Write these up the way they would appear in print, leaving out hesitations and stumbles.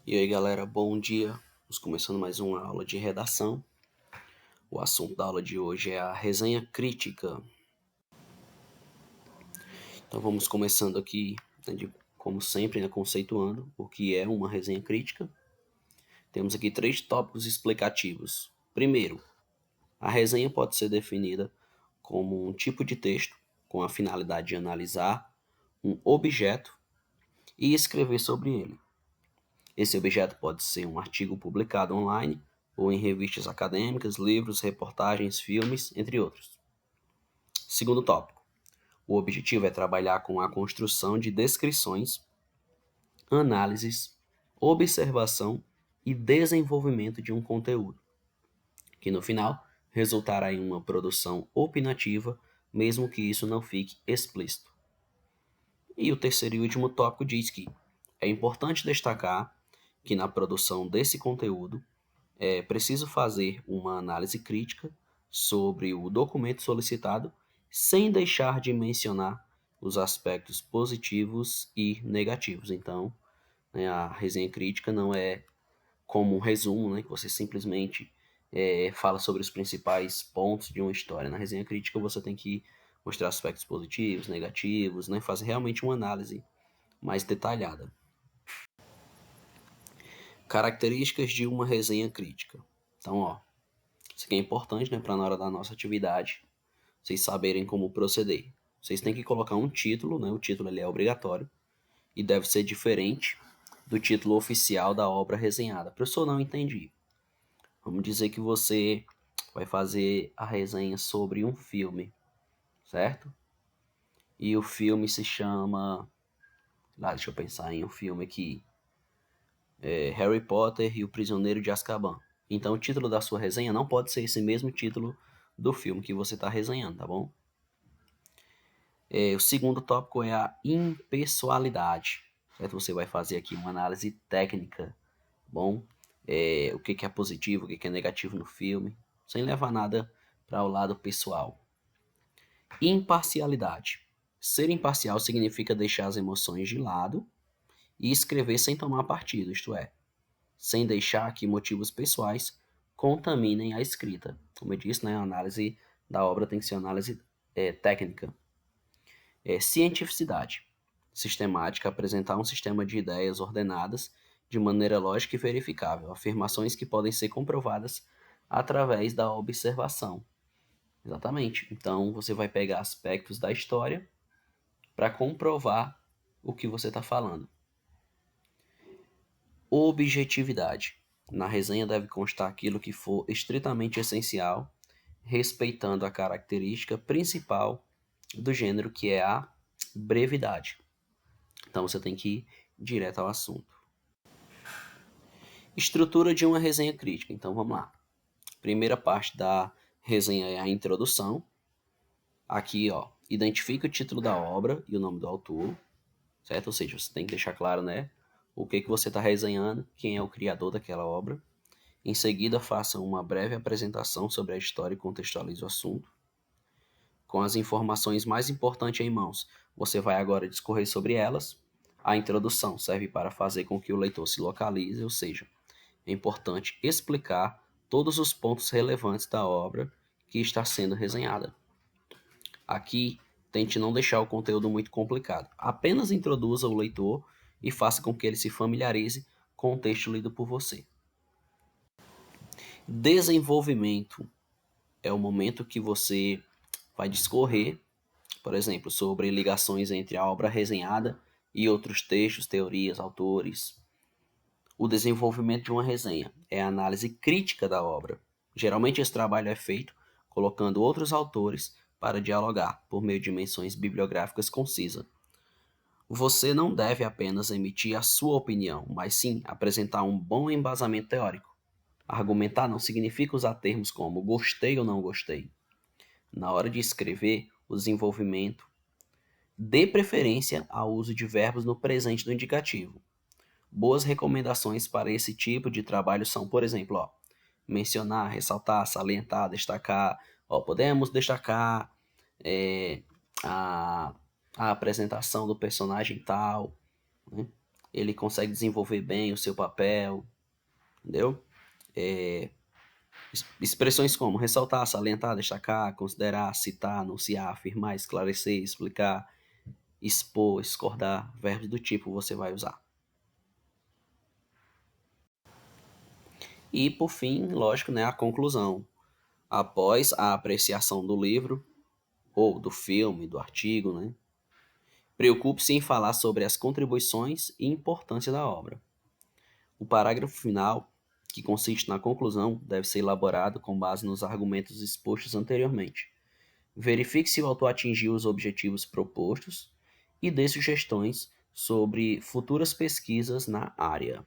E aí galera, bom dia. Estamos começando mais uma aula de redação. O assunto da aula de hoje é a resenha crítica. Então vamos começando aqui, como sempre, conceituando o que é uma resenha crítica. Temos aqui 3 tópicos explicativos. Primeiro, a resenha pode ser definida como um tipo de texto com a finalidade de analisar um objeto e escrever sobre ele. Esse objeto pode ser um artigo publicado online ou em revistas acadêmicas, livros, reportagens, filmes, entre outros. Segundo tópico. O objetivo é trabalhar com a construção de descrições, análises, observação e desenvolvimento de um conteúdo, que no final resultará em uma produção opinativa, mesmo que isso não fique explícito. E o terceiro e último tópico diz que é importante destacar que na produção desse conteúdo é preciso fazer uma análise crítica sobre o documento solicitado, sem deixar de mencionar os aspectos positivos e negativos. Então, a resenha crítica não é como um resumo, que você simplesmente fala sobre os principais pontos de uma história. Na resenha crítica você tem que mostrar aspectos positivos, negativos, fazer realmente uma análise mais detalhada. Características de uma resenha crítica. Então, isso aqui é importante, para na hora da nossa atividade, vocês saberem como proceder. Vocês têm que colocar um título, o título ele é obrigatório e deve ser diferente do título oficial da obra resenhada. Professor, não entendi. Vamos dizer que você vai fazer a resenha sobre um filme, certo? E o filme se chama... deixa eu pensar em um filme aqui. Harry Potter e o Prisioneiro de Azkaban. Então o título da sua resenha não pode ser esse mesmo título do filme que você está resenhando, tá bom? O segundo tópico é a impessoalidade, certo? Você vai fazer aqui uma análise técnica, tá bom? O que é positivo, o que é negativo no filme, sem levar nada para o lado pessoal. Imparcialidade. Ser imparcial significa deixar as emoções de lado e escrever sem tomar partido, isto é, sem deixar que motivos pessoais contaminem a escrita. Como eu disse, a análise da obra tem que ser análise técnica. Cientificidade. Sistemática, apresentar um sistema de ideias ordenadas de maneira lógica e verificável, afirmações que podem ser comprovadas através da observação. Exatamente. Então, você vai pegar aspectos da história para comprovar o que você está falando. Objetividade. Na resenha deve constar aquilo que for estritamente essencial, respeitando a característica principal do gênero, que é a brevidade. Então você tem que ir direto ao assunto. Estrutura de uma resenha crítica. Então vamos lá. Primeira parte da resenha é a introdução. Aqui, identifica o título da obra e o nome do autor, certo? Ou seja, você tem que deixar claro, o que você está resenhando, quem é o criador daquela obra. Em seguida, faça uma breve apresentação sobre a história e contextualize o assunto. Com as informações mais importantes em mãos, você vai agora discorrer sobre elas. A introdução serve para fazer com que o leitor se localize, ou seja, é importante explicar todos os pontos relevantes da obra que está sendo resenhada. Aqui, tente não deixar o conteúdo muito complicado. Apenas introduza o leitor e faça com que ele se familiarize com o texto lido por você. Desenvolvimento é o momento que você vai discorrer, por exemplo, sobre ligações entre a obra resenhada e outros textos, teorias, autores. O desenvolvimento de uma resenha é a análise crítica da obra. Geralmente esse trabalho é feito colocando outros autores para dialogar por meio de menções bibliográficas concisas. Você não deve apenas emitir a sua opinião, mas sim apresentar um bom embasamento teórico. Argumentar não significa usar termos como gostei ou não gostei. Na hora de escrever, o desenvolvimento dê preferência ao uso de verbos no presente do indicativo. Boas recomendações para esse tipo de trabalho são, por exemplo, mencionar, ressaltar, salientar, destacar. Podemos destacar a, a apresentação do personagem tal, né? ele consegue desenvolver bem o seu papel, entendeu? Expressões como ressaltar, salientar, destacar, considerar, citar, anunciar, afirmar, esclarecer, explicar, expor, discordar, verbos do tipo você vai usar. E, por fim, lógico, né, a conclusão. Após a apreciação do livro, ou do filme, do artigo, né, preocupe-se em falar sobre as contribuições e importância da obra. O parágrafo final, que consiste na conclusão, deve ser elaborado com base nos argumentos expostos anteriormente. Verifique se o autor atingiu os objetivos propostos e dê sugestões sobre futuras pesquisas na área.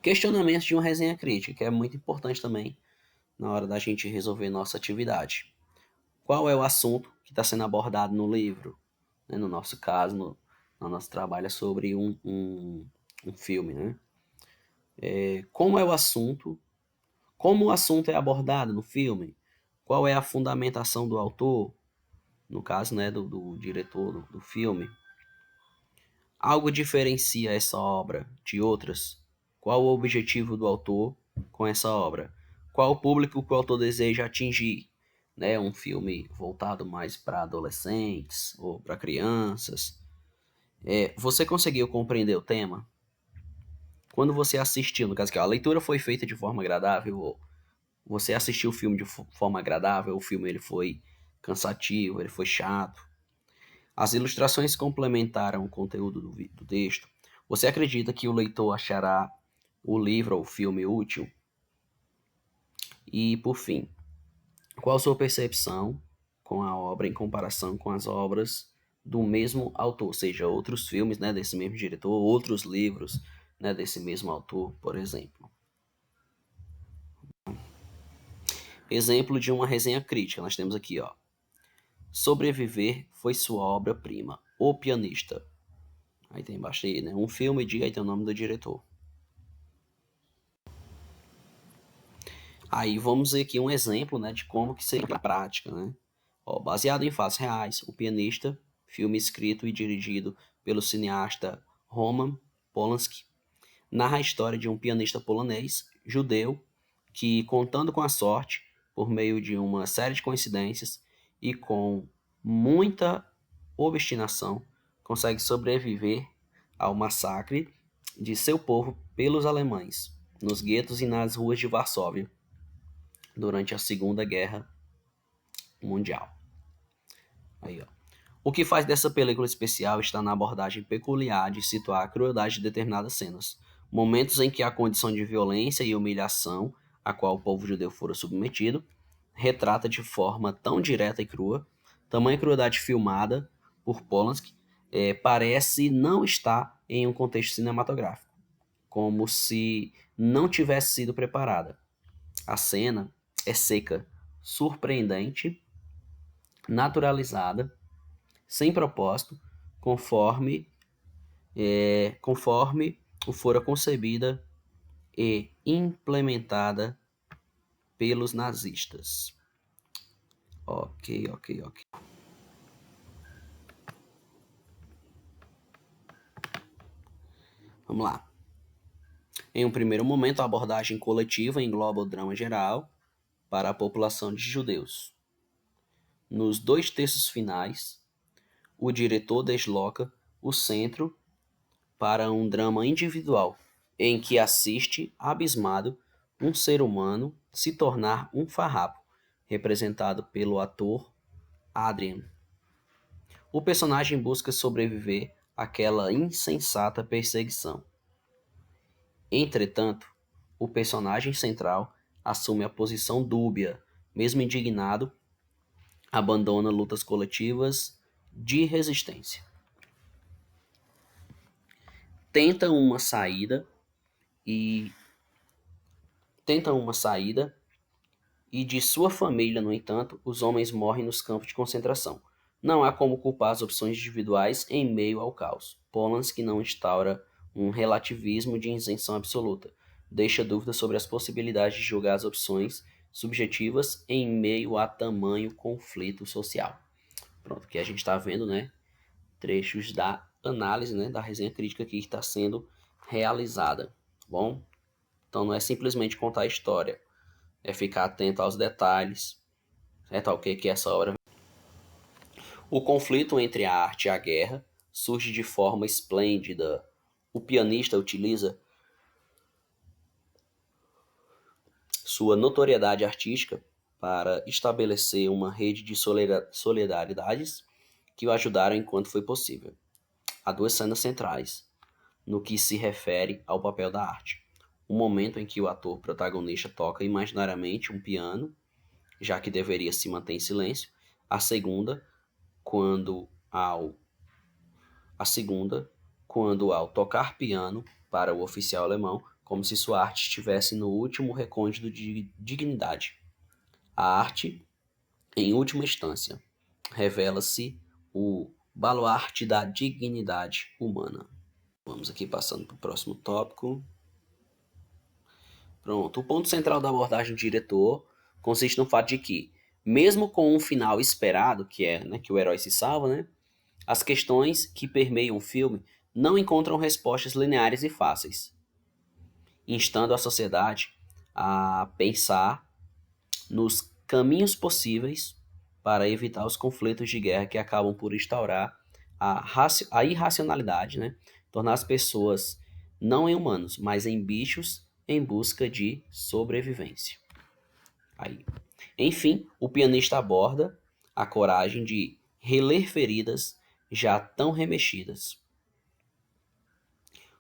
Questionamentos de uma resenha crítica, que é muito importante também na hora da gente resolver nossa atividade. Qual é o assunto que está sendo abordado no livro? Né? No nosso caso, no nosso trabalho é sobre um filme. Né? Como é o assunto? Como o assunto é abordado no filme? Qual é a fundamentação do autor? No caso, né, do diretor do filme. Algo diferencia essa obra de outras? Qual o objetivo do autor com essa obra? Qual o público que o autor deseja atingir? Né, um filme voltado mais para adolescentes ou para crianças. Você conseguiu compreender o tema? Quando você assistiu, no caso que a leitura foi feita de forma agradável, ou você assistiu o filme de forma agradável, o filme ele foi cansativo, ele foi chato. As ilustrações complementaram o conteúdo do texto. Você acredita que o leitor achará o livro ou o filme útil? E, por fim, qual a sua percepção com a obra em comparação com as obras do mesmo autor? Ou seja, outros filmes, né, desse mesmo diretor, outros livros, né, desse mesmo autor, por exemplo. Exemplo de uma resenha crítica, nós temos aqui, ó. Sobreviver foi sua obra-prima. O Pianista. Aí tem embaixo aí, né? Um filme, diga aí tem o nome do diretor. Aí vamos ver aqui um exemplo, né, de como que seria a prática, né? Ó, baseado em fatos reais, O Pianista, filme escrito e dirigido pelo cineasta Roman Polanski, narra a história de um pianista polonês, judeu, que, contando com a sorte, por meio de uma série de coincidências e com muita obstinação, consegue sobreviver ao massacre de seu povo pelos alemães, nos guetos e nas ruas de Varsóvia, durante a Segunda Guerra Mundial. Aí, ó. O que faz dessa película especial está na abordagem peculiar de situar a crueldade de determinadas cenas, momentos em que a condição de violência e humilhação a qual o povo judeu fora submetido retrata de forma tão direta e crua, tamanha crueldade filmada por Polanski, parece não estar em um contexto cinematográfico, como se não tivesse sido preparada. A cena é seca, surpreendente, naturalizada, sem propósito, conforme o fora concebida e implementada pelos nazistas. Ok. Vamos lá. Em um primeiro momento, a abordagem coletiva engloba o drama geral para a população de judeus. Nos 2 terços finais, o diretor desloca o centro para um drama individual, em que assiste, abismado, um ser humano se tornar um farrapo, representado pelo ator Adrian. O personagem busca sobreviver àquela insensata perseguição. Entretanto, o personagem central assume a posição dúbia, mesmo indignado, abandona lutas coletivas de resistência. Tenta uma saída e de sua família, no entanto, os homens morrem nos campos de concentração. Não há como culpar as opções individuais em meio ao caos. Polanski não instaura um relativismo de isenção absoluta. Deixa dúvidas sobre as possibilidades de julgar as opções subjetivas em meio a tamanho conflito social. Pronto, aqui a gente está vendo, né, trechos da análise, né, da resenha crítica que está sendo realizada, tá bom? Então não é simplesmente contar a história, é ficar atento aos detalhes, certo? Ao que essa obra. O conflito entre a arte e a guerra surge de forma esplêndida. O pianista utiliza sua notoriedade artística para estabelecer uma rede de solidariedades que o ajudaram enquanto foi possível. Há duas cenas centrais no que se refere ao papel da arte. O momento em que o ator protagonista toca imaginariamente um piano, já que deveria se manter em silêncio. A segunda, quando ao a segunda, quando ao tocar piano para o oficial alemão, como se sua arte estivesse no último recôndito de dignidade. A arte, em última instância, revela-se o baluarte da dignidade humana. Vamos aqui passando para o próximo tópico. Pronto. O ponto central da abordagem do diretor consiste no fato de que, mesmo com um final esperado, que é, né, que o herói se salva, né, as questões que permeiam o filme não encontram respostas lineares e fáceis, instando a sociedade a pensar nos caminhos possíveis para evitar os conflitos de guerra que acabam por instaurar a irracionalidade, né? Tornar as pessoas não em humanos, mas em bichos em busca de sobrevivência. Aí. Enfim, o pianista aborda a coragem de reler feridas já tão remexidas,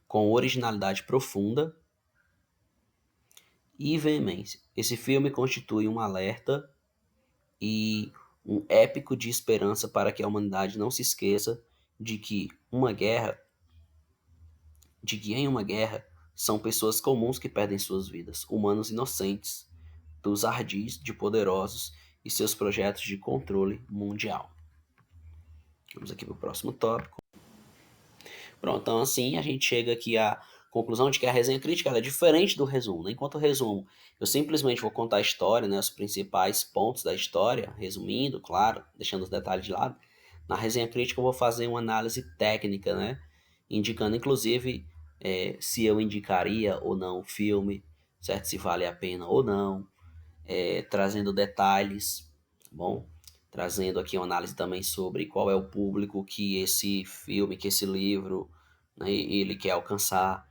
com originalidade profunda e veemência. Esse filme constitui um alerta e um épico de esperança para que a humanidade não se esqueça de que em uma guerra são pessoas comuns que perdem suas vidas, humanos inocentes, dos ardis de poderosos e seus projetos de controle mundial. Vamos aqui para o próximo tópico. Pronto, então assim a gente chega aqui à conclusão de que a resenha crítica é diferente do resumo, né? Enquanto o resumo eu simplesmente vou contar a história, né, os principais pontos da história, resumindo, claro, deixando os detalhes de lado. Na resenha crítica eu vou fazer uma análise técnica, né, indicando inclusive se eu indicaria ou não o filme, certo? Se vale a pena ou não, trazendo detalhes, tá bom? Trazendo aqui uma análise também sobre qual é o público que esse filme, que esse livro, né, ele quer alcançar.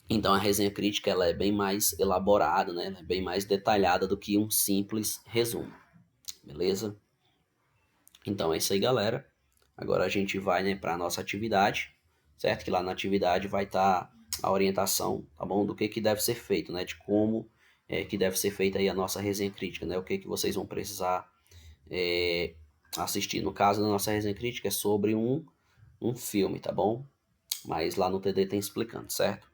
Então a resenha crítica ela é bem mais elaborada, né? Ela é bem mais detalhada do que um simples resumo, beleza? Então é isso aí, galera. Agora a gente vai, né, para a nossa atividade, certo? Que lá na atividade vai estar a orientação, tá bom? Do que deve ser feito, né? De como que deve ser feita aí a nossa resenha crítica, né? O que vocês vão precisar assistir. No caso da nossa resenha crítica é sobre um filme, tá bom? Mas lá no TD tem explicando, certo?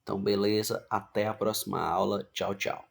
Então, beleza. Até a próxima aula. Tchau, tchau.